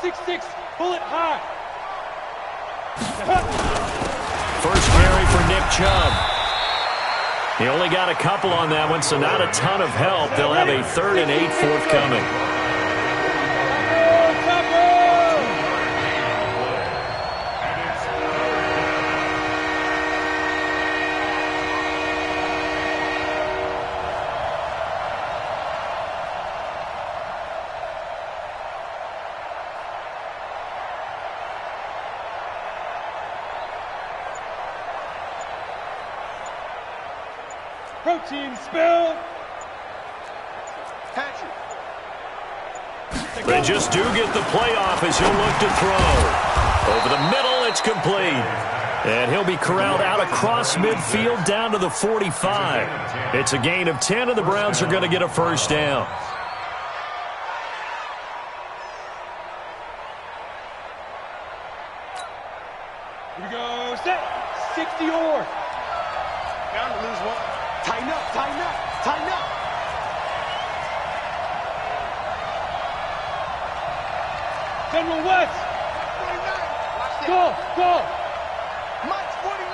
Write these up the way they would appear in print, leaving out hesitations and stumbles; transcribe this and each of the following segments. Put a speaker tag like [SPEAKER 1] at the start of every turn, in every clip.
[SPEAKER 1] 6'6", bullet high.
[SPEAKER 2] First carry for Nick Chubb. He only got a couple on that one, so not a ton of help. They'll have a 3rd and 8 forthcoming.
[SPEAKER 1] Protein spill.
[SPEAKER 2] They just do get the playoff as he'll look to throw. Over the middle, it's complete. And he'll be corralled out across midfield down to the 45. It's a gain of 10, and the Browns are going to get a first down.
[SPEAKER 1] Here we go. Set. 60 or.
[SPEAKER 3] Down to lose one. Tighten up, tighten up, tighten up.
[SPEAKER 1] General West.
[SPEAKER 3] 49.
[SPEAKER 1] Go, go.
[SPEAKER 3] Mike's 49.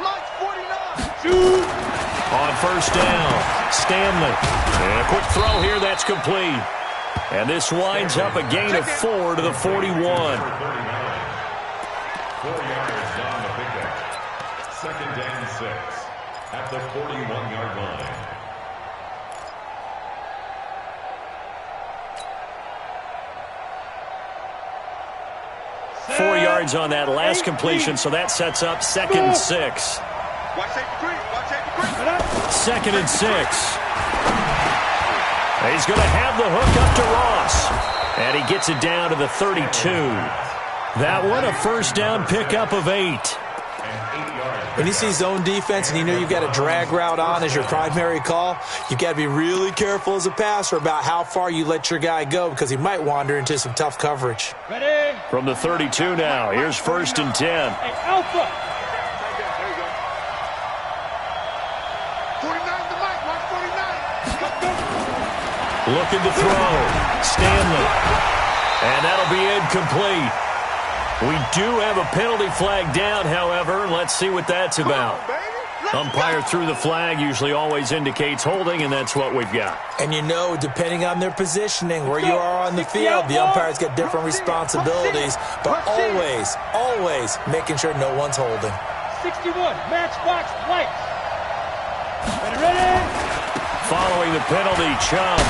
[SPEAKER 3] Mike's 49.
[SPEAKER 1] Shoot.
[SPEAKER 2] On first down, Stanley. And a quick throw here, that's complete. And this winds up a gain of 4 to the 41.
[SPEAKER 4] 4 yards on the pickup. 2nd and 6 at the 41-yard line.
[SPEAKER 2] Four yards on that last completion, so that sets up 2nd and 6.
[SPEAKER 3] Watch safety green. Watch safety green.
[SPEAKER 2] 2nd and 6. He's going to have the hook up to Ross. And he gets it down to the 32. That one, a first down pickup of 8.
[SPEAKER 5] When you see zone defense and you know you've got a drag route on as your primary call, you've got to be really careful as a passer about how far you let your guy go because he might wander into some tough coverage.
[SPEAKER 1] Ready?
[SPEAKER 2] From the 32 now, here's 1st and 10.
[SPEAKER 1] Hey, Alpha.
[SPEAKER 3] 49 to Mike. Watch 49.
[SPEAKER 2] Looking to throw. Stanley. And that'll be incomplete. We do have a penalty flag down, however. Let's see what that's about. Umpire threw the flag, usually always indicates holding, and that's what we've got.
[SPEAKER 5] And you know, depending on their positioning, where you are on the field, the umpire's got different responsibilities, but always, always making sure no one's holding.
[SPEAKER 1] 61, matchbox lights. Ready?
[SPEAKER 2] Following the penalty, Chubb.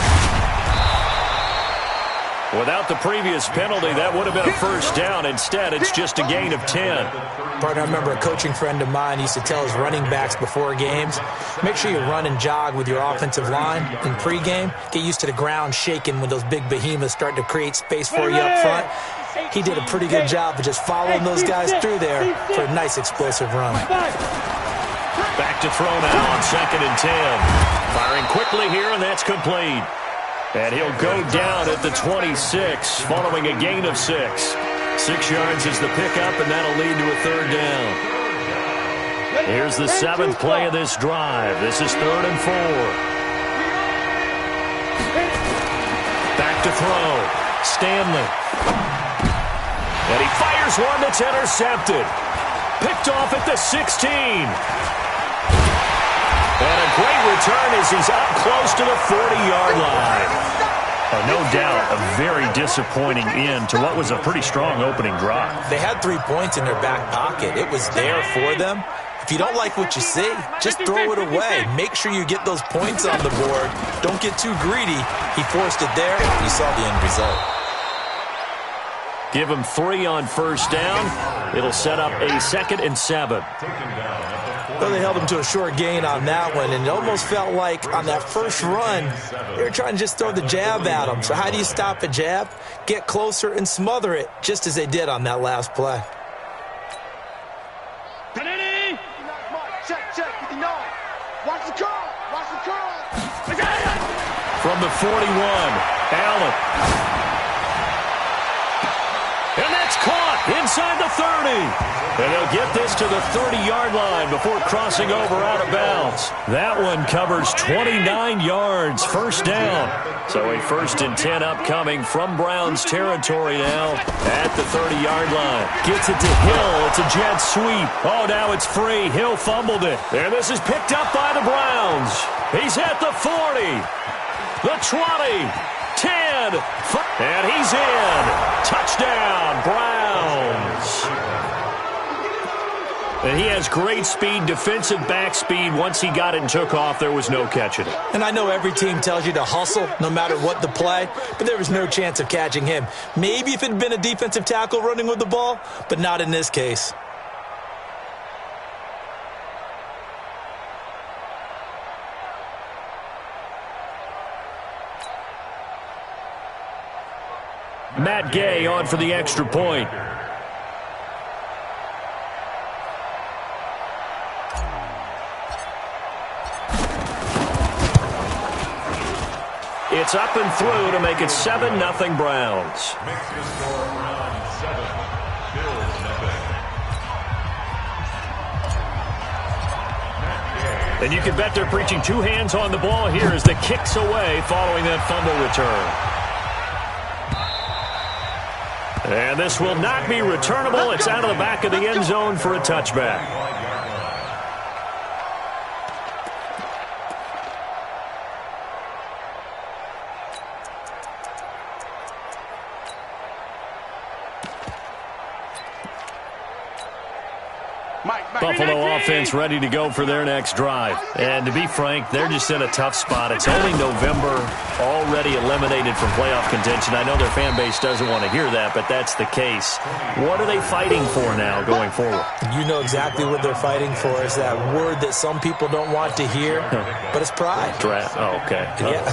[SPEAKER 2] Without the previous penalty, that would have been a first down. Instead, it's just a gain of 10.
[SPEAKER 5] Partner, I remember a coaching friend of mine used to tell his running backs before games, make sure you run and jog with your offensive line in pregame. Get used to the ground shaking when those big behemoths start to create space for you up front. He did a pretty good job of just following those guys through there for a nice explosive run.
[SPEAKER 2] Back to throw now on 2nd and 10. Firing quickly here, and that's complete. And he'll go down at the 26, following a gain of 6. 6 yards is the pickup, and that'll lead to a 3rd down. Here's the 7th play of this drive. This is 3rd and 4. Back to throw. Stanley. And he fires one that's intercepted. Picked off at the 16. And a great return as he's up close to the 40-yard line. No doubt, a very disappointing end to what was a pretty strong opening drive.
[SPEAKER 5] They had 3 points in their back pocket. It was there for them. If you don't like what you see, just throw it away. Make sure you get those points on the board. Don't get too greedy. He forced it there. You saw the end result.
[SPEAKER 2] Give him 3 on first down. It'll set up a 2nd and 7.
[SPEAKER 5] Well, they held him to a short gain on that one, and it almost felt like on that first run, they were trying to just throw the jab at him. So how do you stop a jab? Get closer and smother it, just as they did on that last play.
[SPEAKER 1] Panini!
[SPEAKER 3] Check, 59. Watch the curl. Watch the curl.
[SPEAKER 2] From the 41, Allen. And that's caught inside the 30. And they'll get this to the 30-yard line before crossing over out of bounds. That one covers 29 yards, first down. So a 1st and 10 upcoming from Browns territory now at the 30-yard line. Gets it to Hill. It's a jet sweep. Oh, now it's free. Hill fumbled it. And this is picked up by the Browns. He's at the 40, the 20, 10, and he's in. Touchdown, Browns. And he has great speed, defensive back speed. Once he got it and took off, there was no catching it.
[SPEAKER 5] And I know every team tells you to hustle no matter what the play, but there was no chance of catching him. Maybe if it had been a defensive tackle running with the ball, but not in this case.
[SPEAKER 2] Matt Gay on for the extra point. It's up and through to make it 7-0 Browns.
[SPEAKER 4] Makes the score Browns 7, Bills nothing.
[SPEAKER 2] And you can bet they're preaching two hands on the ball here as the kick's away following that fumble return. And this will not be returnable. It's out of the back of the end zone for a touchback. Buffalo offense ready to go for their next drive. And to be frank, they're just in a tough spot. It's only November, already eliminated from playoff contention. I know their fan base doesn't want to hear that, but that's the case. What are they fighting for now going forward?
[SPEAKER 5] You know exactly what they're fighting for. Is that word that some people don't want to hear, but it's pride.
[SPEAKER 2] Draft. Oh, okay.
[SPEAKER 5] Yeah.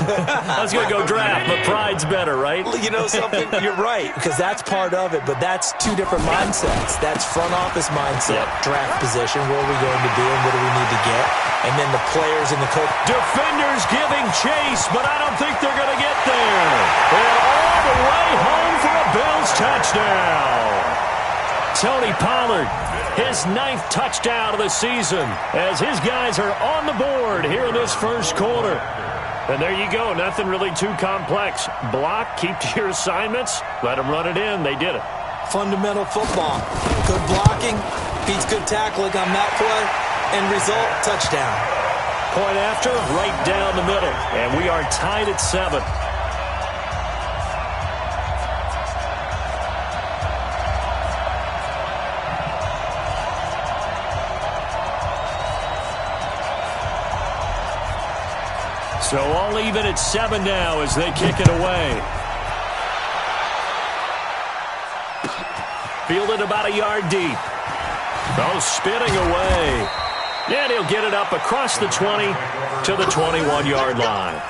[SPEAKER 2] I was going to go draft, but pride's better, right?
[SPEAKER 5] You know something? You're right, because that's part of it, but that's two different mindsets. That's front office mindset, draft position. Where are we going to be and what do we need to get? And then the players and the coach.
[SPEAKER 2] Defenders giving chase, but I don't think they're going to get there. And all the way home for a Bills touchdown. Tony Pollard, his 9th touchdown of the season, as his guys are on the board here in this first quarter. And there you go, nothing really too complex. Block, keep to your assignments, let them run it in. They did it.
[SPEAKER 5] Fundamental football. Good blocking, beats good tackling on that play, and result, touchdown.
[SPEAKER 2] Point after, right down the middle. And we are tied at 7. So all even at 7 now as they kick it away. Fielded about a yard deep. Oh, spinning away. And he'll get it up across the 20 to the 21-yard line.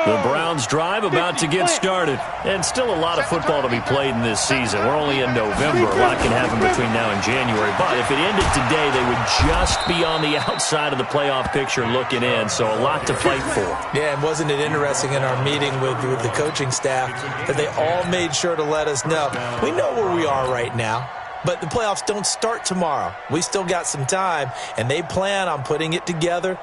[SPEAKER 2] The Browns drive about to get started. And still a lot of football to be played in this season. We're only in November. A lot can happen between now and January. But if it ended today, they would just be on the outside of the playoff picture looking in. So a lot to fight for.
[SPEAKER 5] Yeah, and wasn't it interesting in our meeting with the coaching staff that they all made sure to let us know. We know where we are right now. But the playoffs don't start tomorrow. We still got some time. And they plan on putting it together,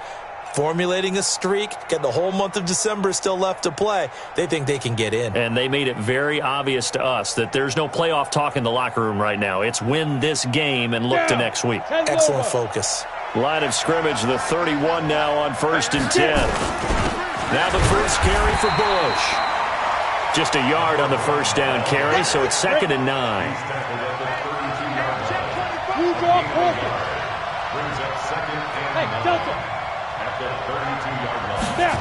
[SPEAKER 5] formulating a streak, got the whole month of December still left to play. They think they can get in.
[SPEAKER 2] And they made it very obvious to us that there's no playoff talk in the locker room right now. It's win this game and look to next week.
[SPEAKER 5] Excellent focus.
[SPEAKER 2] Line of scrimmage, the 31 now on 1st and 10. Now the first carry for Bush. Just a yard on the first down carry, so it's 2nd and 9.
[SPEAKER 4] Brings up 2nd and 9. The 32-yard line.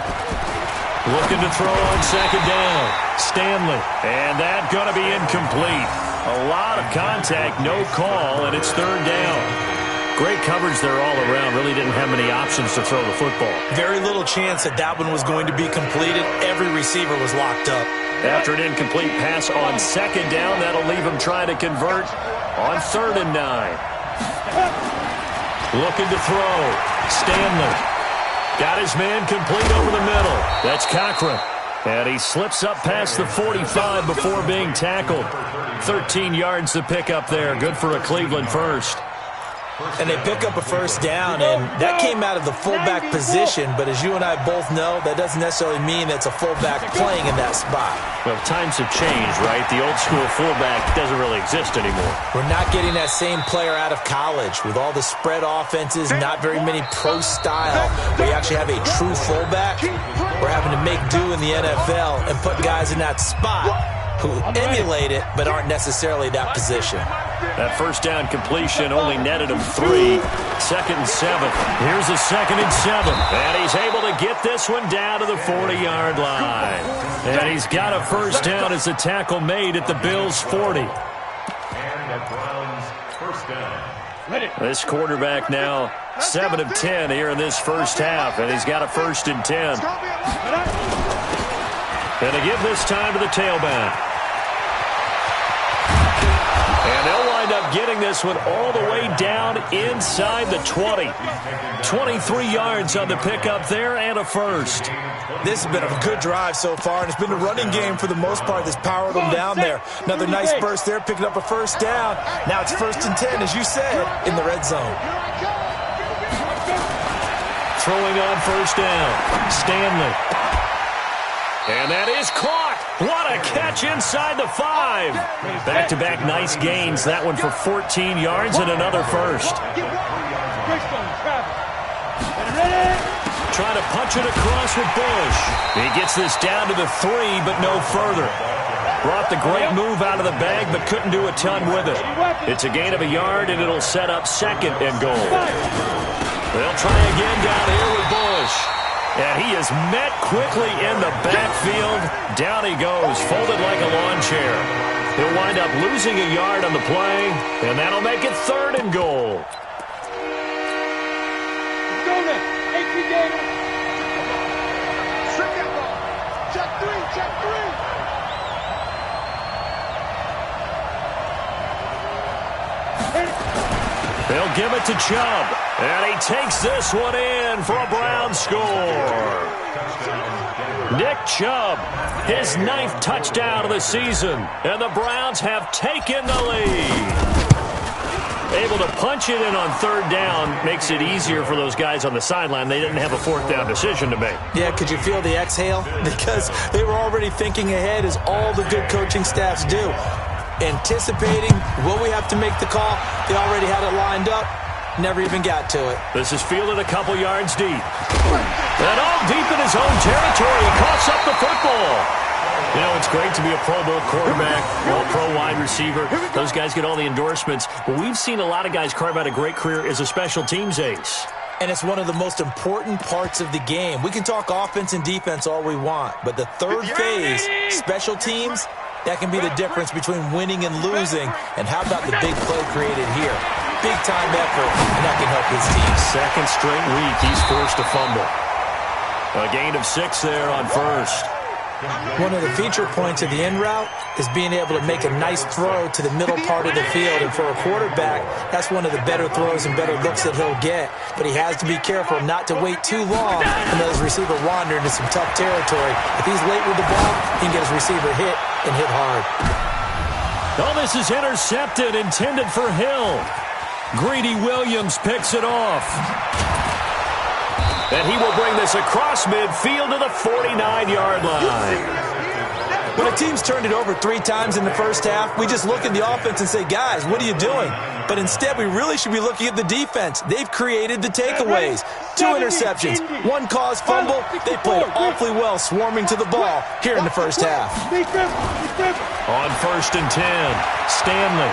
[SPEAKER 2] Looking to throw on 2nd down. Stanley. And that going to be incomplete. A lot of contact, no call, and it's 3rd down. Great coverage there all around. Really didn't have many options to throw the football.
[SPEAKER 5] Very little chance that that one was going to be completed. Every receiver was locked up.
[SPEAKER 2] After an incomplete pass on 2nd down, that'll leave him trying to convert on 3rd and 9. Looking to throw. Stanley. Got his man complete over the middle. That's Cochran. And he slips up past the 45 before being tackled. 13 yards to pick up there. Good for a Cleveland first.
[SPEAKER 5] And they pick up a first down, and that came out of the fullback position. But as you and I both know, that doesn't necessarily mean it's a fullback playing in that spot.
[SPEAKER 2] Well, times have changed, right? The old school fullback doesn't really exist anymore.
[SPEAKER 5] We're not getting that same player out of college with all the spread offenses, not very many pro style, where you actually have a true fullback. We're having to make do in the NFL and put guys in that spot who emulate it but aren't necessarily that position.
[SPEAKER 2] That first down completion only netted him 3. 2nd and 7. Here's a 2nd and 7. And he's able to get this one down to the 40-yard line. And he's got a first down as the tackle made at the Bills' 40.
[SPEAKER 4] And the Browns first down.
[SPEAKER 2] This quarterback now 7 of 10 here in this first half, and he's got a 1st and 10. And they give this time to the tailback. And they'll wind up getting this one all the way down inside the 20. 23 yards on the pickup there and a first.
[SPEAKER 5] This has been a good drive so far, and it's been a running game for the most part that's powered them down there. Another nice burst there, picking up a first down. Now it's 1st and 10, as you said, in the red zone.
[SPEAKER 2] Throwing on first down, Stanley. And that is caught. What a catch inside the 5. Back-to-back nice gains. That one for 14 yards and another first. Trying to punch it across with Bush. He gets this down to the 3, but no further. Brought the great move out of the bag, but couldn't do a ton with it. It's a gain of a yard, and it'll set up 2nd and goal. They'll try again down here with Bush. And he is met quickly in the backfield. Down he goes, folded like a lawn chair. He'll wind up losing a yard on the play, and that'll make it 3rd and goal. They'll give it to Chubb, and he takes this one in for a Brown score. Nick Chubb, his 9th touchdown of the season, and the Browns have taken the lead. Able to punch it in on 3rd down makes it easier for those guys on the sideline. They didn't have a 4th down decision to make.
[SPEAKER 5] Yeah, could you feel the exhale? Because they were already thinking ahead, as all the good coaching staffs do. Anticipating, will we have to make the call? They already had it lined up, never even got to it.
[SPEAKER 2] This is fielded a couple yards deep. And all deep in his own territory, he coughs up the football. You know, it's great to be a Pro Bowl quarterback, All-Pro wide receiver. Those guys get all the endorsements. But we've seen a lot of guys carve out a great career as a special teams ace.
[SPEAKER 5] And it's one of the most important parts of the game. We can talk offense and defense all we want, but the third phase, special teams, that can be the difference between winning and losing. And how about the big play created here? Big-time effort, and that can help his team.
[SPEAKER 2] 2nd straight week, he's forced to fumble. A gain of 6 there on first.
[SPEAKER 5] One of the feature points of the in route is being able to make a nice throw to the middle part of the field. And for a quarterback, that's one of the better throws and better looks that he'll get. But he has to be careful not to wait too long and let his receiver wander into some tough territory. If he's late with the ball, he can get his receiver hit and hit hard.
[SPEAKER 2] Oh, this is intercepted, intended for Hill. Greedy Williams picks it off. And he will bring this across midfield to the 49-yard line.
[SPEAKER 5] When a team's turned it over 3 times in the first half, we just look at the offense and say, guys, what are you doing? But instead, we really should be looking at the defense. They've created the takeaways. 2 interceptions, 1 caused fumble. They played awfully well swarming to the ball here in the first half.
[SPEAKER 2] On 1st and 10, Stanley.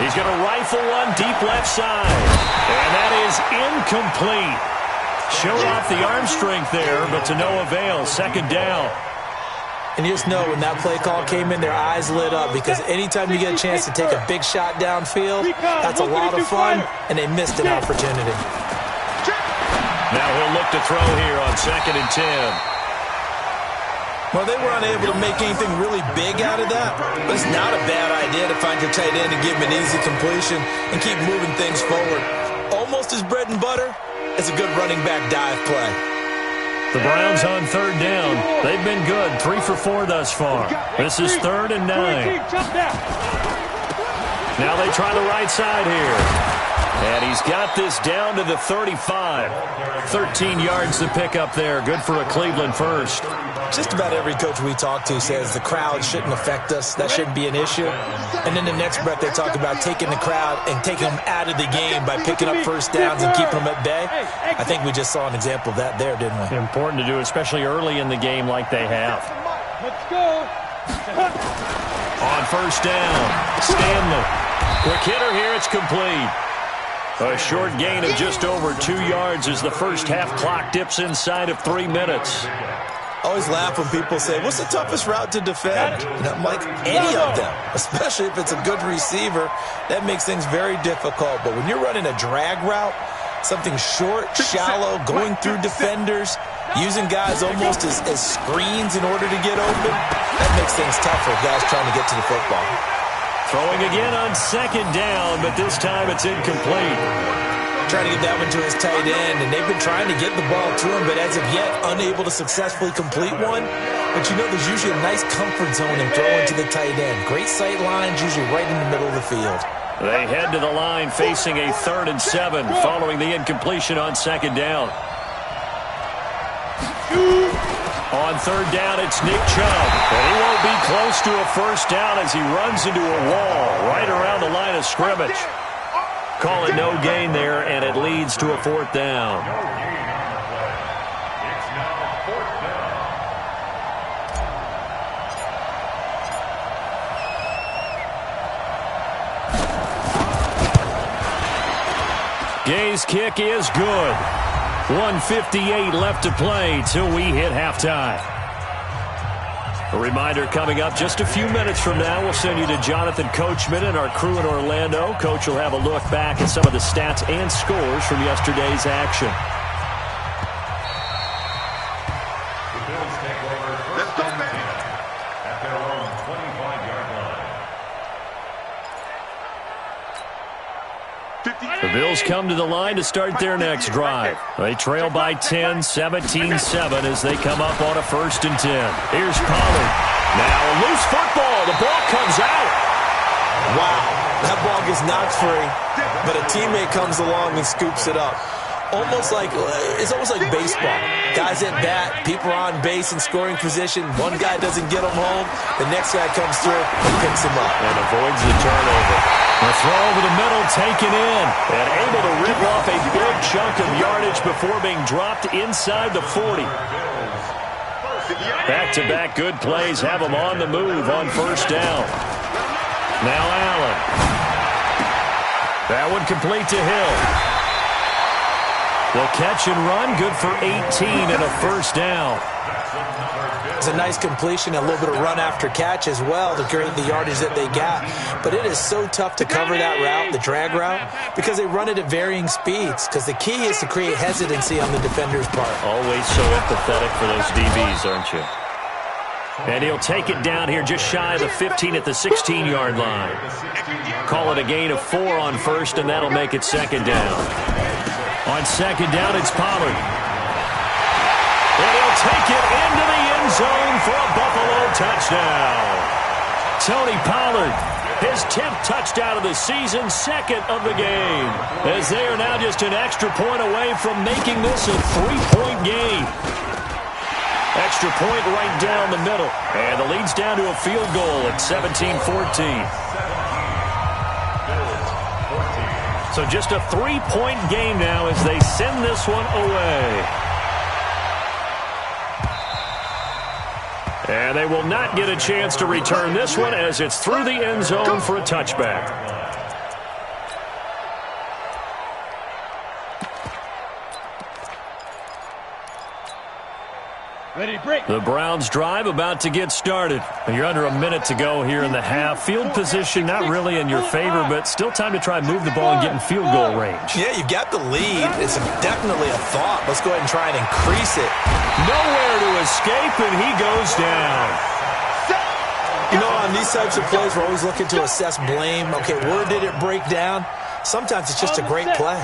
[SPEAKER 2] He's going to rifle one deep left side. And that is incomplete. Showed off the arm strength there, but to no avail. 2nd down.
[SPEAKER 5] And you just know when that play call came in, their eyes lit up, because anytime you get a chance to take a big shot downfield, that's a lot of fun, and they missed an opportunity.
[SPEAKER 2] Now he'll look to throw here on 2nd and 10.
[SPEAKER 5] Well, they were unable to make anything really big out of that, but it's not a bad idea to find your tight end and give him an easy completion and keep moving things forward. Almost as bread and butter as a good running back dive play.
[SPEAKER 2] The Browns on third down. They've been good, 3 for 4 thus far. This is 3rd and 9. Now they try the right side here. And he's got this down to the 35. 13 yards to pick up there. Good for a Cleveland first.
[SPEAKER 5] Just about every coach we talk to says the crowd shouldn't affect us. That shouldn't be an issue. And in the next breath, they talk about taking the crowd and taking them out of the game by picking up first downs and keeping them at bay. I think we just saw an example of that there, didn't we?
[SPEAKER 2] Important to do, especially early in the game like they have.
[SPEAKER 1] Let's go.
[SPEAKER 2] On first down, Stanley. Quick hitter here, it's complete. A short gain of just over 2 yards as the first half clock dips inside of 3 minutes.
[SPEAKER 5] I always laugh when people say, what's the toughest route to defend? And I'm like, any of them, especially if it's a good receiver. That makes things very difficult. But when you're running a drag route, something short, shallow, going through defenders, using guys almost as screens in order to get open, that makes things tough for guys trying to get to the football.
[SPEAKER 2] Throwing again on second down, but this time it's incomplete.
[SPEAKER 5] Trying to get that one to his tight end, and they've been trying to get the ball to him, but as of yet, unable to successfully complete one. But you know, there's usually a nice comfort zone in throwing to the tight end. Great sight lines, usually right in the middle of the field.
[SPEAKER 2] They head to the line facing a 3rd and 7 following the incompletion on second down. On third down, it's Nick Chubb. And he won't be close to a first down as he runs into a wall right around the line of scrimmage. Call it no gain there, and it leads to a 4th down.
[SPEAKER 4] It's now 4th down.
[SPEAKER 2] Gay's kick is good. 1:58 left to play till we hit halftime. A reminder coming up just a few minutes from now. We'll send you to Jonathan Coachman and our crew in Orlando. Coach will have a look back at some of the stats and scores from yesterday's action.
[SPEAKER 4] The Bills take over 1st and 10 at their own 25-yard line.
[SPEAKER 2] The Bills come to the line to start their next drive. They trail by 10, 17-7 as they come up on a 1st and 10. Here's Pollard. Now a loose football. The ball comes out.
[SPEAKER 5] Wow, that ball gets knocked free, but a teammate comes along and scoops it up. It's almost like baseball. Guys at bat, people are on base in scoring position. One guy doesn't get him home. The next guy comes through and picks him up.
[SPEAKER 2] And avoids the turnover. The throw over the middle taken in. And able to rip off a big chunk of yardage before being dropped inside the 40. Back-to-back good plays have him on the move on first down. Now Allen. That one complete to Hill. The catch and run, good for 18 and a first down.
[SPEAKER 5] It's a nice completion, a little bit of run after catch as well to create the yardage that they got. But it is so tough to cover that route, the drag route, because they run it at varying speeds. Because the key is to create hesitancy on the defender's part.
[SPEAKER 2] Always so empathetic for those DBs, aren't you? And he'll take it down here just shy of the 15 at the 16-yard line. Call it a gain of 4 on first, and that'll make it 2nd down. On 2nd down, it's Pollard. And he'll take it into the end zone for a Buffalo touchdown. Tony Pollard, his 10th touchdown of the season, 2nd of the game. As they are now just an extra point away from making this a 3-point game. Extra point right down the middle. And the lead's down to a field goal at 17-14. So just a 3-point game now as they send this one away. And they will not get a chance to return this one as it's through the end zone for a touchback.
[SPEAKER 1] Ready, break.
[SPEAKER 2] The Browns drive about to get started. You're under a minute to go here in the half. Field position not really in your favor, but still time to try and move the ball and get in field goal range.
[SPEAKER 5] Yeah, you've got the lead. It's definitely a thought. Let's go ahead and try and increase it.
[SPEAKER 2] Nowhere to escape, and he goes down.
[SPEAKER 5] You know, on these types of plays, we're always looking to assess blame. Okay, where did it break down? Sometimes it's just a great play.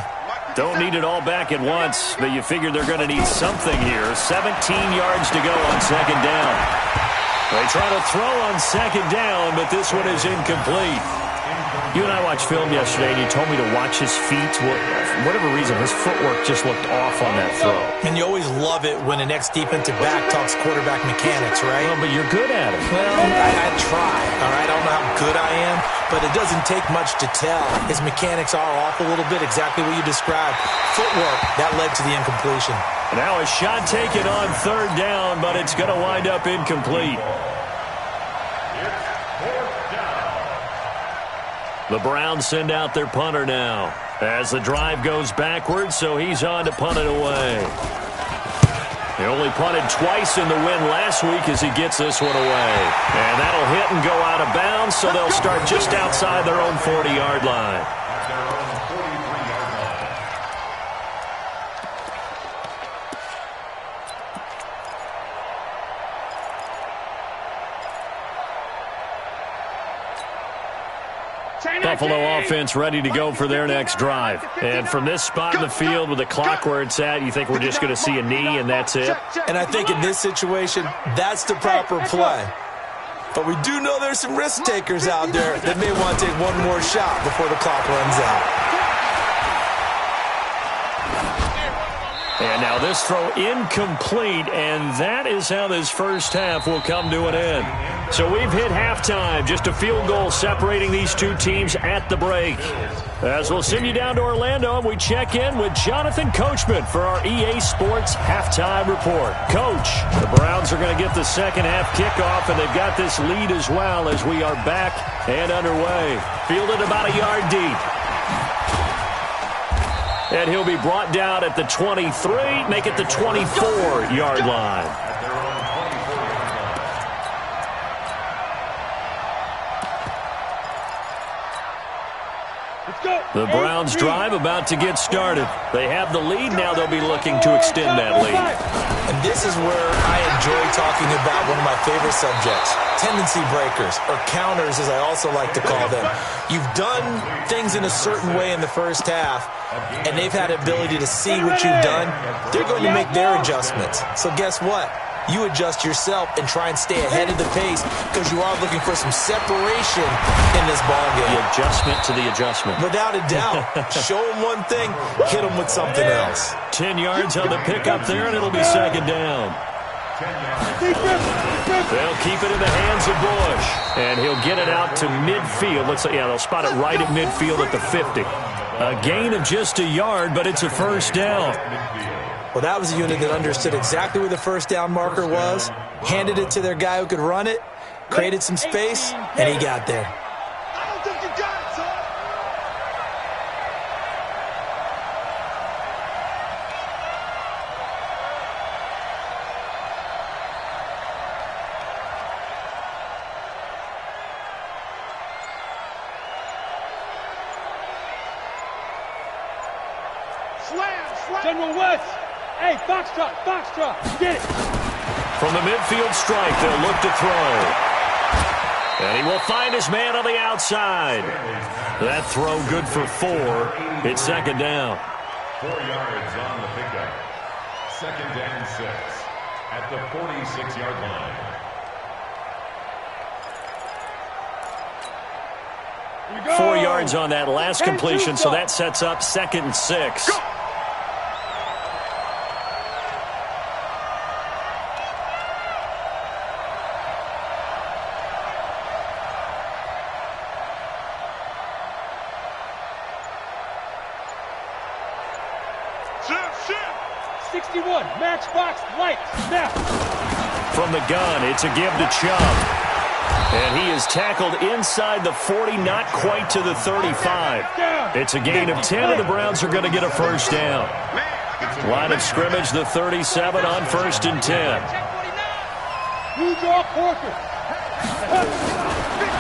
[SPEAKER 2] Don't need it all back at once, but you figure they're going to need something here. 17 yards to go on second down. They try to throw on second down, but this one is incomplete. You and I watched film yesterday, and you told me to watch his feet. For whatever reason, his footwork just looked off on that throw.
[SPEAKER 5] And you always love it when an ex-defensive back talks quarterback mechanics, right?
[SPEAKER 2] Well, but you're good at it.
[SPEAKER 5] Well, I try, all right? I don't know how good I am, but it doesn't take much to tell. His mechanics are off a little bit, exactly what you described. Footwork, that led to the incompletion.
[SPEAKER 2] Now a shot taken on third down, but it's going to wind up incomplete. The Browns send out their punter now as the drive goes backwards, so he's on to punt it away. He only punted twice in the win last week as he gets this one away. And that'll hit and go out of bounds, so they'll start just outside their own 40-yard line. Buffalo offense ready to go for their next drive. And from this spot in the field with the clock where it's at, you think we're just going to see a knee and that's it?
[SPEAKER 5] And I think in this situation, that's the proper play. But we do know there's some risk takers out there that may want to take one more shot before the clock runs out.
[SPEAKER 2] And now this throw incomplete, and that is how this first half will come to an end. So we've hit halftime, just a field goal separating these two teams at the break. As we'll send you down to Orlando, and we check in with Jonathan Coachman for our EA Sports Halftime Report. Coach, the Browns are going to get the second half kickoff, and they've got this lead as well as we are back and underway. Fielded about a yard deep. And he'll be brought down at the 23, make it the 24-yard line. The Browns drive about to get started. They have the lead. Now they'll be looking to extend that lead.
[SPEAKER 5] And this is where I enjoy talking about one of my favorite subjects, tendency breakers, or counters as I also like to call them. You've done things in a certain way in the first half, and they've had the ability to see what you've done. They're going to make their adjustments. So guess what? You adjust yourself and try and stay ahead of the pace because you are looking for some separation in this ballgame.
[SPEAKER 2] The adjustment to the adjustment.
[SPEAKER 5] Without a doubt. Show them one thing, hit them with something else.
[SPEAKER 2] 10 yards on the pickup there, and it'll be second down. They'll keep it in the hands of Bush, and he'll get it out to midfield. They'll spot it right at midfield at the 50. A gain of just a yard, but it's a first down.
[SPEAKER 5] Well, that was a unit that understood exactly where the first down marker was, handed it to their guy who could run it, created some space, and he got there.
[SPEAKER 3] I don't think you got it, son. Slam.
[SPEAKER 1] General West. Hey, Foxtrot, get it.
[SPEAKER 2] From the midfield strike, they'll look to throw. And he will find his man on the outside. That throw good for 4. It's second down.
[SPEAKER 4] 4 yards on the pickup. Second and 6 at the 46-yard line.
[SPEAKER 2] 4 yards on that last completion, so that sets up second and 6.
[SPEAKER 3] Shift.
[SPEAKER 1] 61, matchbox, light, snap.
[SPEAKER 2] From the gun, it's a give to Chubb. And he is tackled inside the 40, not quite to the 35. It's a gain of 10, and the Browns are going to get a first down. Line of scrimmage, the 37 on 1st and 10.
[SPEAKER 1] You draw Porker.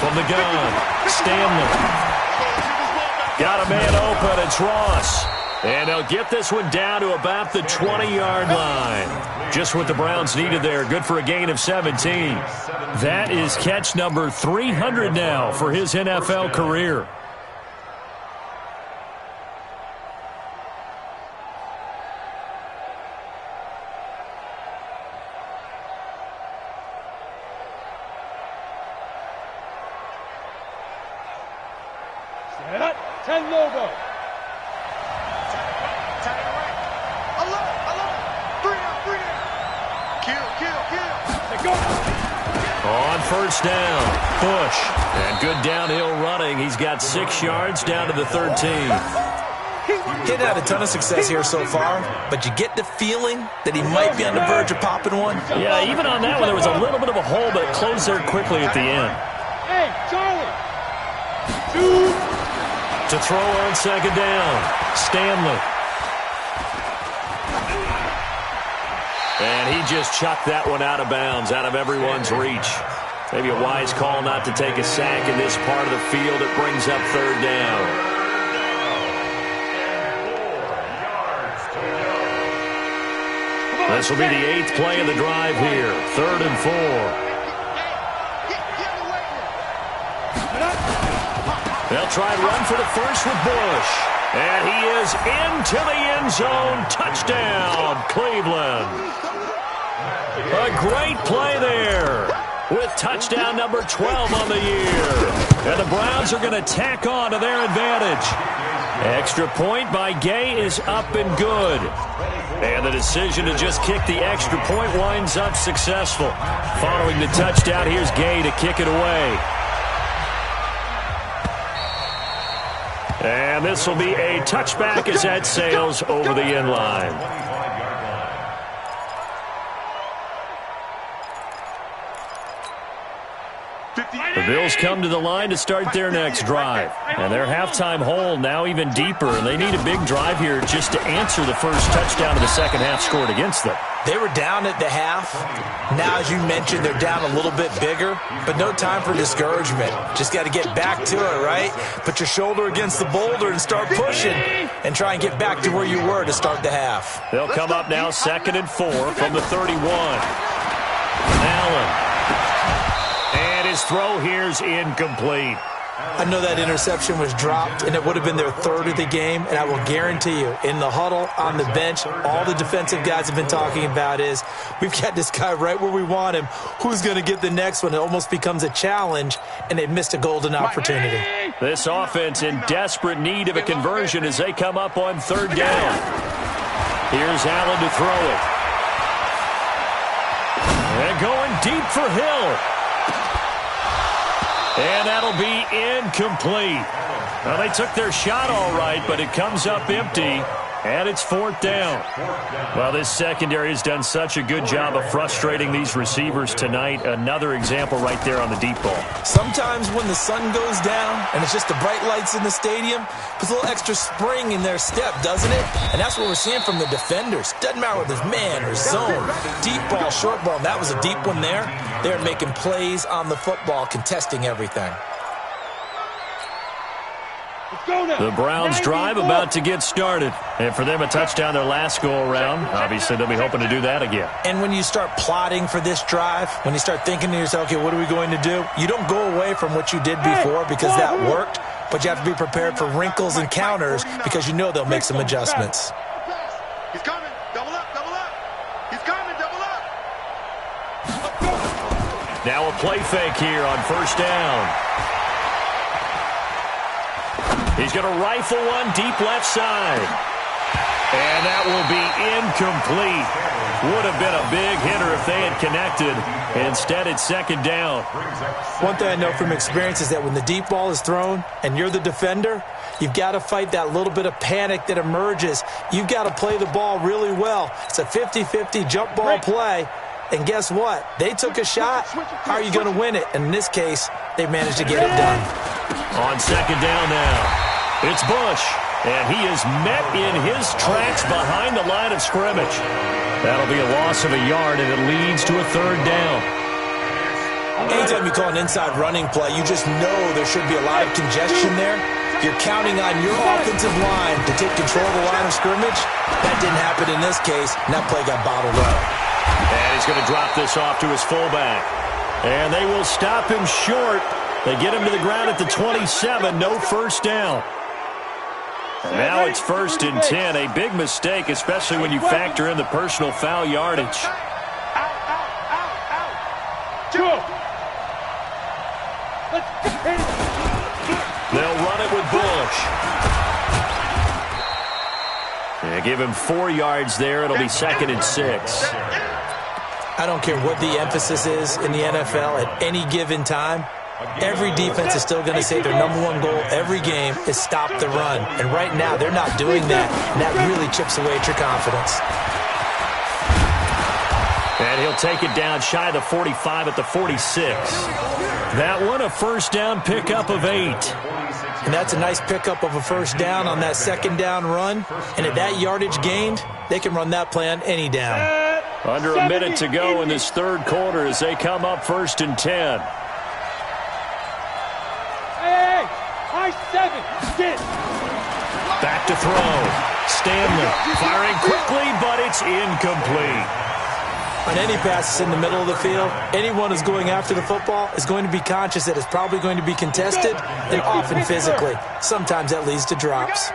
[SPEAKER 2] From the gun, Stanley. Got a man open, it's Ross. And they'll get this one down to about the 20-yard line. Just what the Browns needed there. Good for a gain of 17. That is catch number 300 now for his NFL career.
[SPEAKER 1] 10 Lobo.
[SPEAKER 2] On first down, Bush. And good downhill running. He's got 6 yards down to the 13.
[SPEAKER 5] He'd had a ton of success here so far, but you get the feeling that he might be on the verge of popping one.
[SPEAKER 2] Yeah, even on that one, there was a little bit of a hole, but it closed there quickly at the end.
[SPEAKER 1] Hey, Charlie. 2.
[SPEAKER 2] To throw on second down, Stanley. And he just chucked that one out of bounds, out of everyone's reach. Maybe a wise call not to take a sack in this part of the field. It brings up third down. This will be the 8th play of the drive here. 3rd and 4. They'll try and run for the first with Bush. And he is into the end zone. Touchdown, Cleveland. A great play there with touchdown number 12 on the year. And the Browns are going to tack on to their advantage. Extra point by Gay is up and good. And the decision to just kick the extra point winds up successful. Following the touchdown, here's Gay to kick it away. And this will be a touchback as that sails over the end line. The Bills come to the line to start their next drive. And their halftime hole now even deeper. And they need a big drive here just to answer the first touchdown of the second half scored against them.
[SPEAKER 5] They were down at the half. Now, as you mentioned, they're down a little bit bigger, but no time for discouragement. Just got to get back to it, right? Put your shoulder against the boulder and start pushing and try and get back to where you were to start the half.
[SPEAKER 2] They'll come up now 2nd and 4 from the 31. Allen. And his throw here's incomplete.
[SPEAKER 5] I know that interception was dropped, and it would have been their 3rd of the game, and I will guarantee you, in the huddle, on the bench, all the defensive guys have been talking about is, we've got this guy right where we want him. Who's going to get the next one? It almost becomes a challenge, and they missed a golden opportunity.
[SPEAKER 2] This offense in desperate need of a conversion as they come up on 3rd down. Here's Allen to throw it. And going deep for Hill. And that'll be incomplete. Well, they took their shot all right, but it comes up empty, and it's 4th down. Well, this secondary has done such a good job of frustrating these receivers tonight. Another example right there on the deep ball.
[SPEAKER 5] Sometimes when the sun goes down and it's just the bright lights in the stadium, puts a little extra spring in their step, doesn't it? And that's what we're seeing from the defenders. Doesn't matter whether it's man or zone, deep ball, short ball. That was a deep one there. They're making plays on the football, contesting everything.
[SPEAKER 2] The Browns drive about to get started. And for them, a touchdown their last go-around. Obviously, they'll be hoping to do that again.
[SPEAKER 5] And when you start plotting for this drive, when you start thinking to yourself, okay, what are we going to do? You don't go away from what you did before because that worked, but you have to be prepared for wrinkles and counters because you know they'll make some adjustments.
[SPEAKER 3] He's coming. Double up, double up. He's coming, double up.
[SPEAKER 2] Now a play fake here on 1st down. He's going to rifle one deep left side. And that will be incomplete. Would have been a big hitter if they had connected. Instead, it's 2nd down.
[SPEAKER 5] One thing I know from experience is that when the deep ball is thrown and you're the defender, you've got to fight that little bit of panic that emerges. You've got to play the ball really well. It's a 50-50 jump ball play. And guess what? They took a shot. How are you going to win it? And in this case, they managed to get it done.
[SPEAKER 2] On 2nd down now, it's Bush. And he is met in his tracks behind the line of scrimmage. That'll be a loss of a yard, and it leads to a 3rd down.
[SPEAKER 5] Anytime you call an inside running play, you just know there should be a lot of congestion there. You're counting on your offensive line to take control of the line of scrimmage. That didn't happen in this case, and that play got bottled up.
[SPEAKER 2] And he's going to drop this off to his fullback. And they will stop him short. They get him to the ground at the 27, no 1st down. And now it's 1st and 10, a big mistake, especially when you factor in the personal foul yardage. They'll run it with Bush. They give him 4 yards there. It'll be 2nd and 6.
[SPEAKER 5] I don't care what the emphasis is in the NFL at any given time. Every defense is still going to say their #1 goal every game is stop the run. And right now, they're not doing that, and that really chips away at your confidence.
[SPEAKER 2] And he'll take it down shy of the 45 at the 46. That one, a first down pickup of 8.
[SPEAKER 5] And that's a nice pickup of a first down on that second down run. And at that yardage gained, they can run that play on any down.
[SPEAKER 2] Under a minute to go in this third quarter as they come up 1st and 10.
[SPEAKER 1] Hey, high 7. Get.
[SPEAKER 2] Back to throw. Stanley firing quickly, but it's incomplete.
[SPEAKER 5] On any passes in the middle of the field, anyone who's going after the football is going to be conscious that it's probably going to be contested and often physically. Sometimes that leads to drops.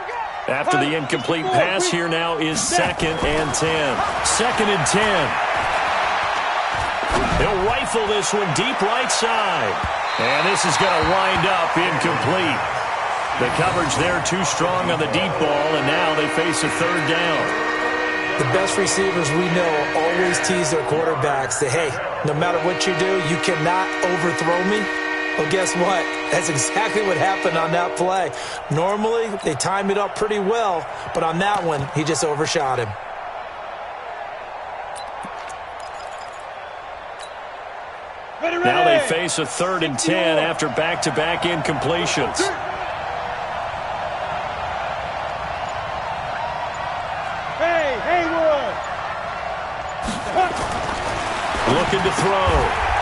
[SPEAKER 2] After the incomplete pass, here now is 2nd and 10. 2nd and 10. He'll rifle this one deep right side. And this is going to wind up incomplete. The coverage there too strong on the deep ball, and now they face a 3rd down.
[SPEAKER 5] The best receivers we know always tease their quarterbacks. Say, hey, no matter what you do, you cannot overthrow me. Well, guess what? That's exactly what happened on that play. Normally, they time it up pretty well, but on that one, he just overshot him.
[SPEAKER 2] Now they face a 3rd and 10 after back-to-back incompletions. Looking to throw.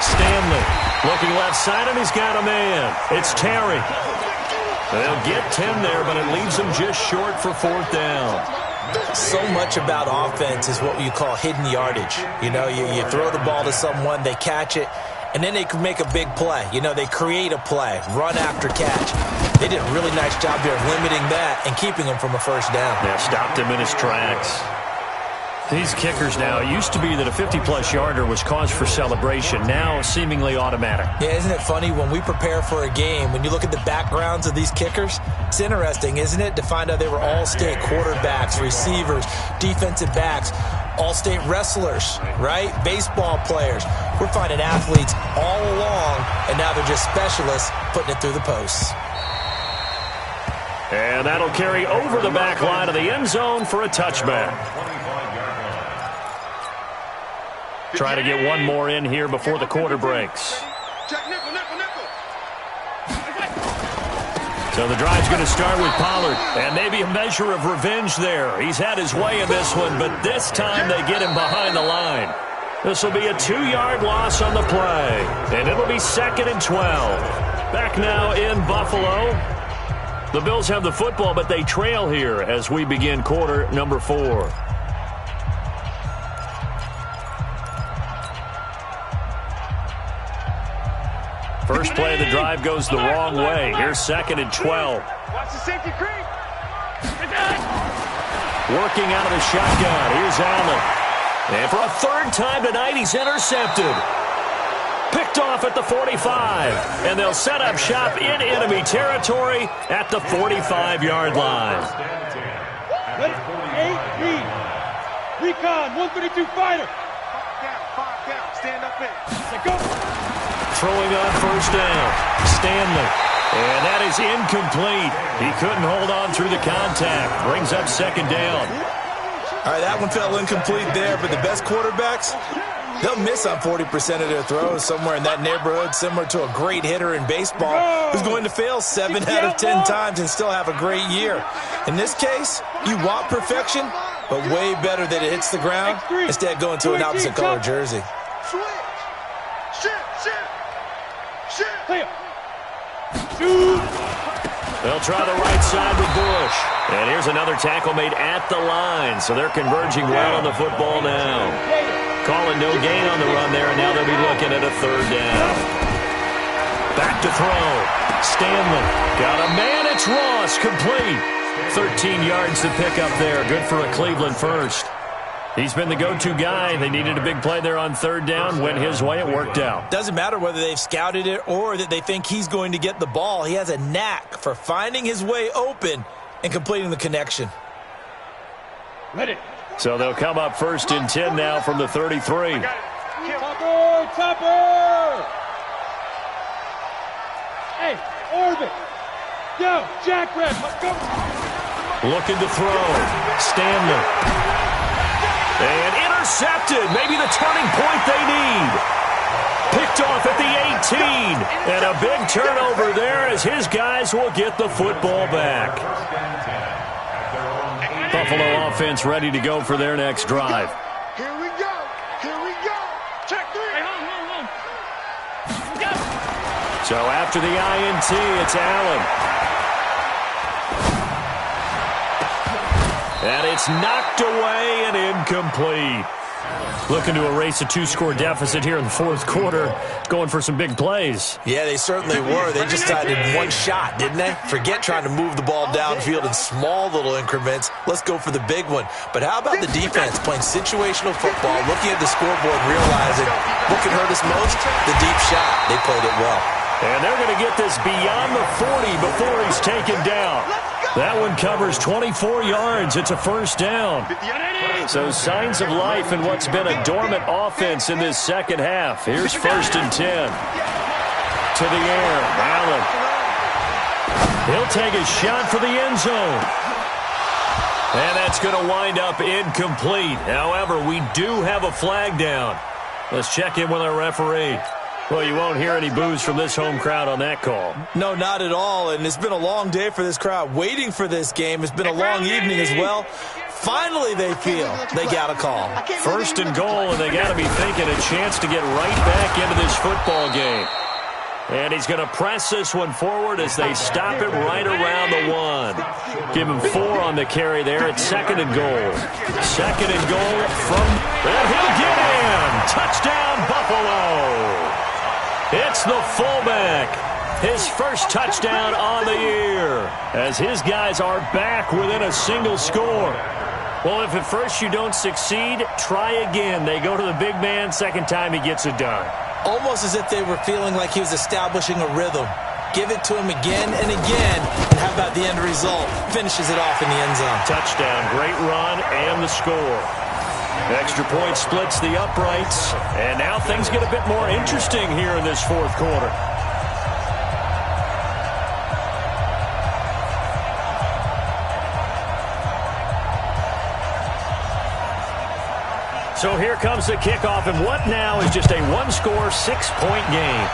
[SPEAKER 2] Stanley looking left side, and he's got a man. It's Terry. They'll get 10 there, but it leaves them just short for 4th down.
[SPEAKER 5] So much about offense is what you call hidden yardage. You know, you throw the ball to someone, they catch it, and then they can make a big play. You know, they create a play, run after catch. They did a really nice job here of limiting that and keeping him from a first down.
[SPEAKER 2] Yeah, stopped him in his tracks. These kickers now, it used to be that a 50-plus yarder was cause for celebration. Now, seemingly automatic.
[SPEAKER 5] Yeah, isn't it funny when we prepare for a game, when you look at the backgrounds of these kickers, it's interesting, isn't it, to find out they were all-state quarterbacks, receivers, defensive backs, all-state wrestlers, right? Baseball players. We're finding athletes all along, and now they're just specialists putting it through the posts.
[SPEAKER 2] And that'll carry over the back line of the end zone for a touchback. Try to get one more in here before the quarter breaks. So the drive's going to start with Pollard. And maybe a measure of revenge there. He's had his way in this one, but this time they get him behind the line. This will be a 2-yard loss on the play. And it'll be 2nd and 12. Back now in Buffalo. The Bills have the football, but they trail here as we begin quarter number 4. First play of the drive goes the wrong way. Here's 2nd and 12.
[SPEAKER 3] Watch the safety creep.
[SPEAKER 2] Working out of the shotgun. Here's Allen. And for a 3rd time tonight, he's intercepted. Picked off at the 45. And they'll set up shop in enemy territory at the 45-yard line.
[SPEAKER 1] 8 lead. Recon, 132 fighter.
[SPEAKER 3] 5 down. Stand up in.
[SPEAKER 1] Go.
[SPEAKER 2] Throwing on first down. Stanley. And that is incomplete. He couldn't hold on through the contact. Brings up 2nd down.
[SPEAKER 5] All right, that one fell incomplete there, but the best quarterbacks, they'll miss on 40% of their throws, somewhere in that neighborhood, similar to a great hitter in baseball who's going to fail 7 out of 10 times and still have a great year. In this case, you want perfection, but way better that it hits the ground instead of going to an opposite color jersey.
[SPEAKER 2] They'll try the right side with Bush. And here's another tackle made at the line, so they're converging well on the football now. Calling no gain on the run there, and now they'll be looking at a 3rd down. Back to throw. Stanley. Got a man. It's Ross. Complete. 13 yards to pick up there. Good for a Cleveland first. He's been the go-to guy. They needed a big play there on third down. Went his way. It worked out.
[SPEAKER 5] Doesn't matter whether they've scouted it or that they think he's going to get the ball. He has a knack for finding his way open and completing the connection.
[SPEAKER 1] Ready.
[SPEAKER 2] So they'll come up 1st and 10 now from the 33.
[SPEAKER 1] Topper, Topper! Hey, Orbit! Yo, Jackrabbit, let's go!
[SPEAKER 2] Looking to throw. Stanley. And intercepted. Maybe the turning point they need. Picked off at the 18. And a big turnover there as his guys will get the football back. Buffalo offense ready to go for their next drive.
[SPEAKER 3] Here we go. Here we go. Check 3. Hey, hold. Go.
[SPEAKER 2] So after the INT, it's Allen. And it's knocked away and incomplete. Looking to erase a 2-score deficit here in the fourth quarter. Going for some big plays.
[SPEAKER 5] Yeah, they certainly were. They just decided one shot, didn't they? Forget trying to move the ball downfield in small little increments. Let's go for the big one. But how about the defense playing situational football, looking at the scoreboard, realizing what can hurt us most? The deep shot. They played it well.
[SPEAKER 2] And they're going to get this beyond the 40 before he's taken down. That one covers 24 yards. It's a first down. So signs of life in what's been a dormant offense in this second half. Here's 1st and 10. To the air. Allen. He'll take a shot for the end zone. And that's going to wind up incomplete. However, we do have a flag down. Let's check in with our referee. Well, you won't hear any boos from this home crowd on that call.
[SPEAKER 5] No, not at all. And it's been a long day for this crowd waiting for this game. It's been a long evening as well. Finally, they feel they got a call.
[SPEAKER 2] 1st and goal, and they got to be thinking a chance to get right back into this football game. And he's going to press this one forward as they stop it right around the 1. Give him 4 on the carry there. It's 2nd and goal. 2nd and goal from... And he'll get in! Touchdown, Buffalo! It's the fullback. His first touchdown on the year as his guys are back within a single score. Well, if at first you don't succeed, try again. They go to the big man. Second time he gets it done.
[SPEAKER 5] Almost as if they were feeling like he was establishing a rhythm. Give it to him again and again. And how about the end result? Finishes it off in the end zone.
[SPEAKER 2] Touchdown, great run, and the score. Extra point splits the uprights, and now things get a bit more interesting here in this fourth quarter. So here comes the kickoff, and what now is just a one-score, 6-point game.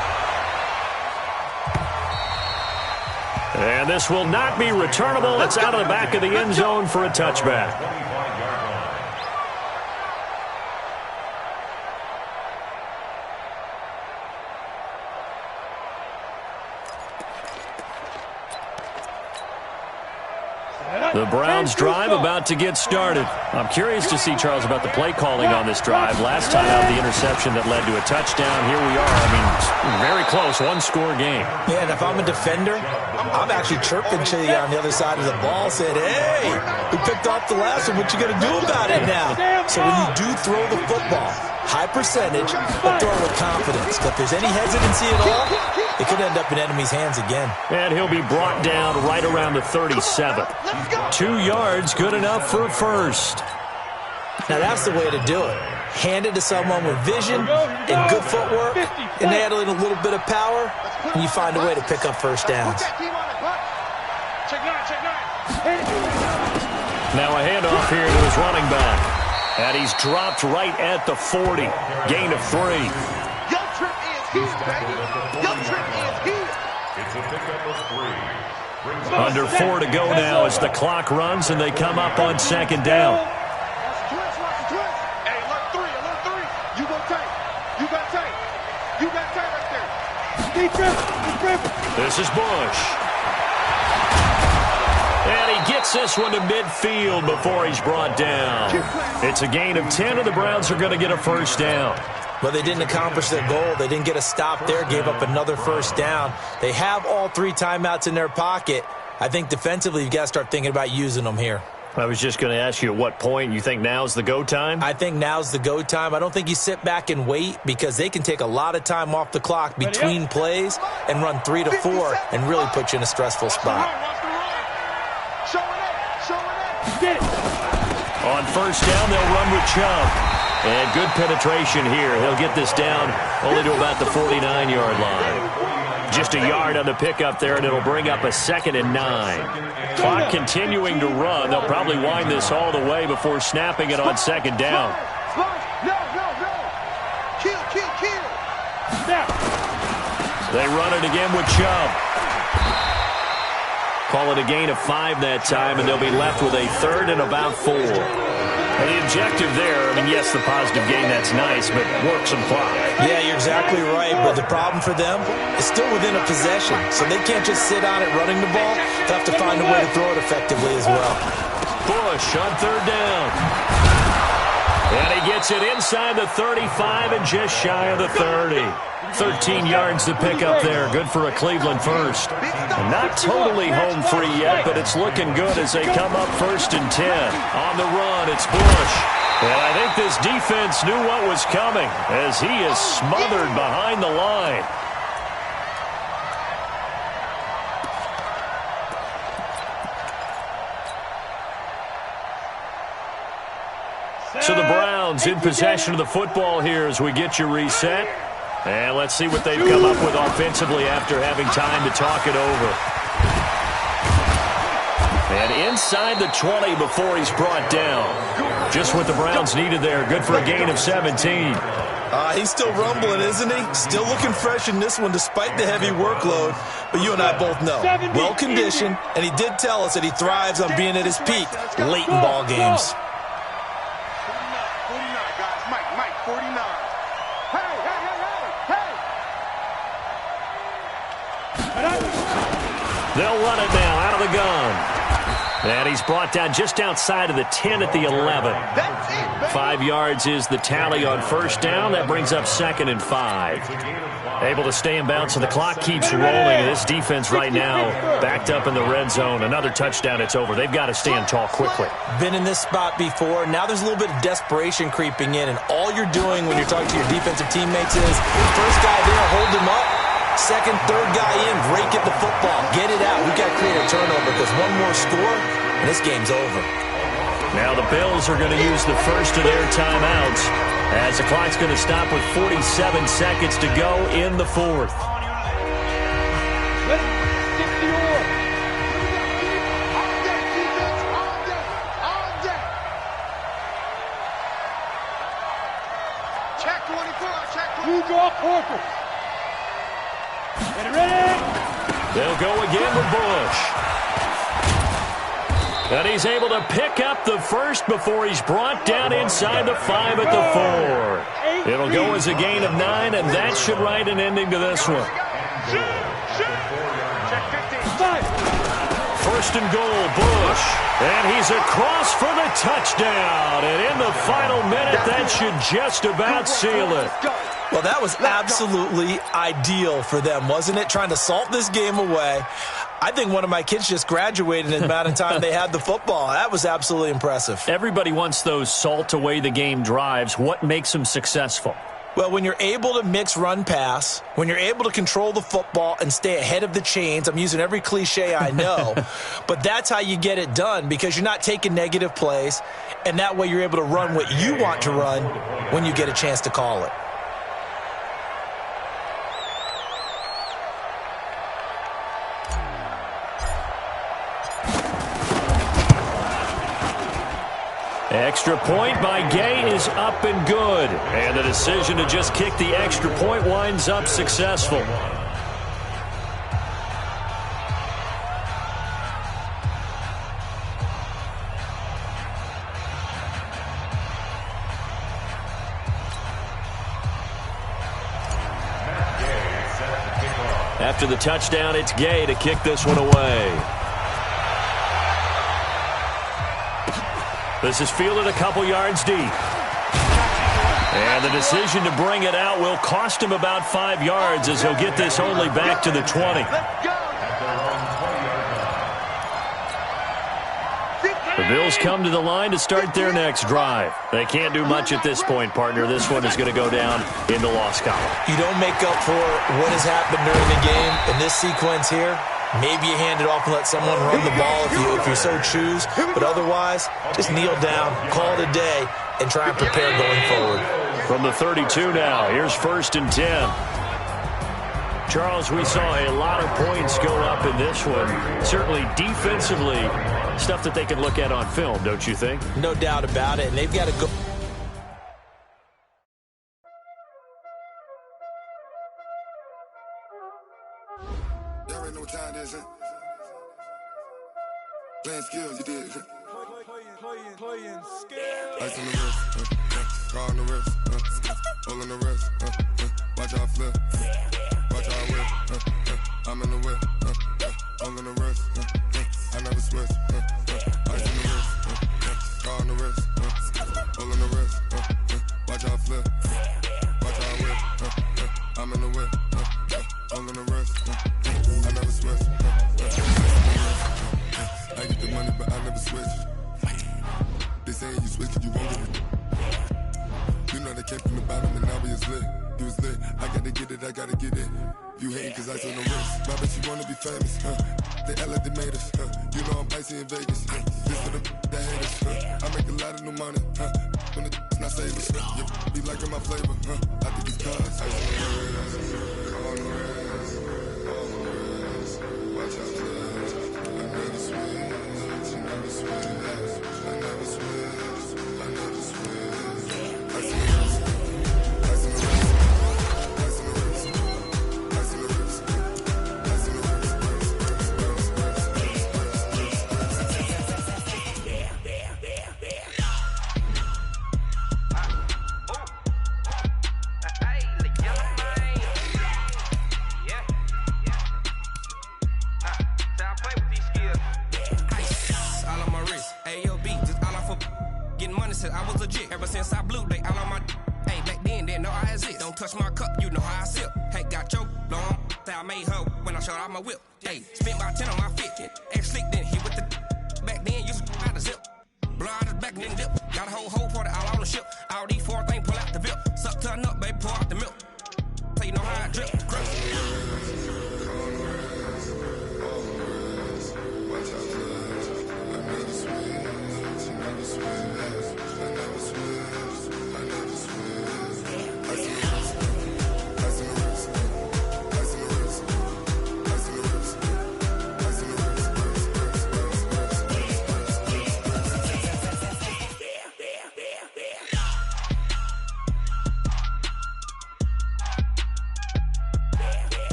[SPEAKER 2] And this will not be returnable. It's out of the back of the end zone for a touchback. The Browns drive about to get started. I'm curious to see, Charles, about the play calling on this drive. Last time out, the interception that led to a touchdown. Here we are. I mean, very close, one-score game.
[SPEAKER 5] Yeah, and if I'm a defender, I'm actually chirping to you on the other side of the ball, saying, hey, we picked off the last one. What you going to do about it now? So when you do throw the football, high percentage, but throw it with confidence. If there's any hesitancy at all, it could end up in enemy's hands again.
[SPEAKER 2] And he'll be brought down right around the 37. 2 yards, good enough for a first.
[SPEAKER 5] Now that's the way to do it. Hand it to someone with vision and good footwork, and add in a little bit of power, and you find a way to pick up first downs.
[SPEAKER 2] Now a handoff here to his running back. And he's dropped right at the 40. Gain of 3.
[SPEAKER 3] Your trip is here, baby. Your trip is here.
[SPEAKER 4] It's a pickup of 3.
[SPEAKER 2] Under 4 to go now as the clock runs and they come up on second down.
[SPEAKER 3] Hey, alert 3. You go tight. You got tight. You got tight right there.
[SPEAKER 2] This is Bush. And he gets this one to midfield before he's brought down. It's a gain of 10, and the Browns are going to get a first down.
[SPEAKER 5] But they didn't accomplish their goal. They didn't get a stop there, gave up another first down. They have all 3 timeouts in their pocket. I think defensively you've got to start thinking about using them here.
[SPEAKER 2] I was just going to ask you at what point you think now's the go time?
[SPEAKER 5] I think now's the go time. I don't think you sit back and wait because they can take a lot of time off the clock between plays and run 3 to 4 and really put you in a stressful spot.
[SPEAKER 2] On first down, they'll run with Chubb. And good penetration here. He'll get this down only to about the 49-yard line. Just a yard on the pickup there, and it'll bring up a 2nd and 9. Clock continuing to run. They'll probably wind this all the way before snapping it on 2nd down. They run it again with Chubb. Call it a gain of 5 that time, and they'll be left with a 3rd and about 4. And the objective there, I mean, yes, the positive gain, that's nice, but work some clock.
[SPEAKER 5] Yeah, you're exactly right, but the problem for them is still within a possession, so they can't just sit on it running the ball. They'll have to find a way to throw it effectively as well.
[SPEAKER 2] Bush on 3rd down. And he gets it inside the 35 and just shy of the 30. 13 yards to pick up there. Good for a Cleveland first. And not totally home free yet, but it's looking good as they come up 1st and 10. On the run, it's Bush. And I think this defense knew what was coming as he is smothered behind the line. So the Browns in possession of the football here as we get you reset. And let's see what they've come up with offensively after having time to talk it over. And inside the 20 before he's brought down. Just what the Browns needed there. Good for a gain of 17.
[SPEAKER 5] He's still rumbling, isn't he? Still looking fresh in this one despite the heavy workload. But you and I both know, well-conditioned, and he did tell us that he thrives on being at his peak late in ball games.
[SPEAKER 3] 49, guys. Mike, 49.
[SPEAKER 2] They'll run it now out of the gun. And he's brought down just outside of the 10 at the 11. 5 yards is the tally on first down. That brings up 2nd and 5. Able to stay in bounds, so the clock keeps rolling. This defense right now backed up in the red zone. Another touchdown, it's over. They've got to stand tall quickly.
[SPEAKER 5] Been in this spot before. Now there's a little bit of desperation creeping in, and all you're doing when you're talking to your defensive teammates is first guy there, hold him up. Second, third guy in, rake at the football. Get it out. We've got to create a turnover because one more score, and this game's over.
[SPEAKER 2] Now the Bills are going to use the first of their timeouts as the clock's going to stop with 47 seconds to go in the 4th.
[SPEAKER 3] Check 24, check 24.
[SPEAKER 1] You draw Porter. Get ready.
[SPEAKER 2] They'll go again with Bush. And he's able to pick up the first before he's brought down inside the 5 at the 4. It'll go as a gain of 9, and that should write an ending to this one. First and goal, Bush. And he's across for the touchdown. And in the final minute, that should just about seal it.
[SPEAKER 5] Well, that was absolutely ideal for them, wasn't it? Trying to salt this game away. I think one of my kids just graduated in the amount of time they had the football. That was absolutely impressive.
[SPEAKER 2] Everybody wants those salt away the game drives. What makes them successful?
[SPEAKER 5] Well, when you're able to mix run-pass, when you're able to control the football and stay ahead of the chains, I'm using every cliche I know, but that's how you get it done because you're not taking negative plays, and that way you're able to run what you want to run when you get a chance to call it.
[SPEAKER 2] Extra point by Gay is up and good. And the decision to just kick the extra point winds up successful. After the touchdown, it's Gay to kick this one away. This is fielded a couple yards deep. And the decision to bring it out will cost him about 5 yards as he'll get this only back to the 20. The Bills come to the line to start their next drive. They can't do much at this point, partner. This one is going to go down in the loss column.
[SPEAKER 5] You don't make up for what has happened during the game in this sequence here. Maybe you hand it off and let someone run the ball if you so choose. But otherwise, just kneel down, call it a day, and try and prepare going forward.
[SPEAKER 2] From the 32 now, here's 1st and 10. Charles, we saw a lot of points go up in this one. Certainly defensively, stuff that they can look at on film, don't you think?
[SPEAKER 5] No doubt about it, and they've got to go.
[SPEAKER 6] Y'all already know what time it is, huh? Playing skills, you did.
[SPEAKER 1] Playing skills.
[SPEAKER 6] Ice on the wrist, car on the wrist, hole on the wrist, watch out flip, watch out whip, I'm in the whip, hole on the wrist, I never switch, ice on the wrist, car on the wrist, hole on the wrist, watch out flip, watch out whip, I'm in the whip, hole on the wrist, I never switch, I get the money but I never switch. They say you switch it, you won't get it. You know they came from the bottom and now we is lit. You was lit, I gotta get it, I gotta get it. You hating cause ice on the wrist. My bitch, you wanna be famous, They act like they made us, You know I'm icy in Vegas, This for the that hate us, I make a lot of new money, When the not savers, You be liking my flavor, I think it's cause ice on the wrist, on the wrist, on the wrist. Watch out, please. I never switch, you never switch. I never switch, I never switch. I see the wrist, I see the wrist, I see the wrist, I see the wrist, I see the wrist,
[SPEAKER 7] I was legit ever since I blew they all on my hey back then didn't know I exist. Don't touch my cup, you know how I sip. Hey, got your long that I made her when I showed out my whip. Hey, spent about 10 on my fit. Ex slick then hit with the back then used to out the zip. Blow out his back then dip. Got a whole party all on the ship. All these 4 things pull out the VIP. Suck turn up, baby, pour out the milk. So you know how I drip.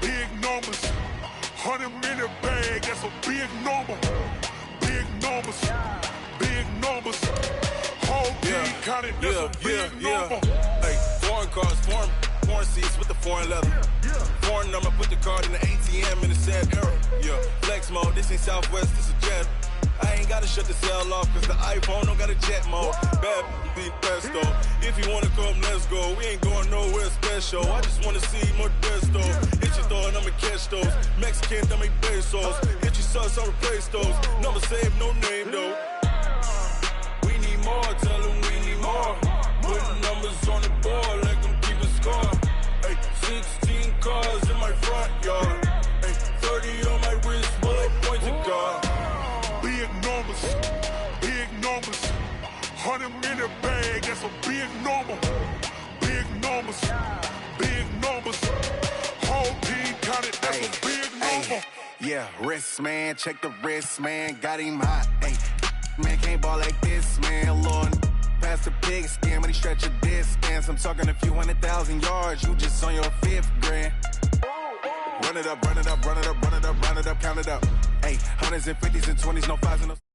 [SPEAKER 6] Big numbers, 100-minute bag, that's a big number. Big numbers, whole team counted, that's a big number.
[SPEAKER 8] Hey, foreign cars, foreign seats with the foreign leather. Foreign number, put the card in the ATM in the sad era. Yeah, flex mode, this ain't Southwest, this is jet. I ain't gotta shut the cell off, cause the iPhone don't got a jet mode. Bad be pesto. If you wanna come, let's go. We ain't going nowhere special. I just wanna see more desto. Hit your throw and I'ma catch those. Mexican, I make pesos. Hit your sauce, I'll replace those. Number saved, no name though. We need more, tell them we need more. Putting numbers on the board, let them keep a score. Hey, 16 cars in my front yard. Hey, 30 on my wrist, bullet points of God.
[SPEAKER 6] Big numbers, 100-minute bag, that's a big number. Big numbers, whole team counted, that's a big number.
[SPEAKER 9] Yeah, wrist, man, check the wrist, man, got him hot, ayy. Man, can't ball like this, man, Lord. Past the pig skin when he stretch a distance. I'm talking a few 100,000 yards, you just on your 5th grand. Run it up, run it up, run it up, run it up, run it up, count it up. Ayy, hundreds and 50s and 20s, no 5s and no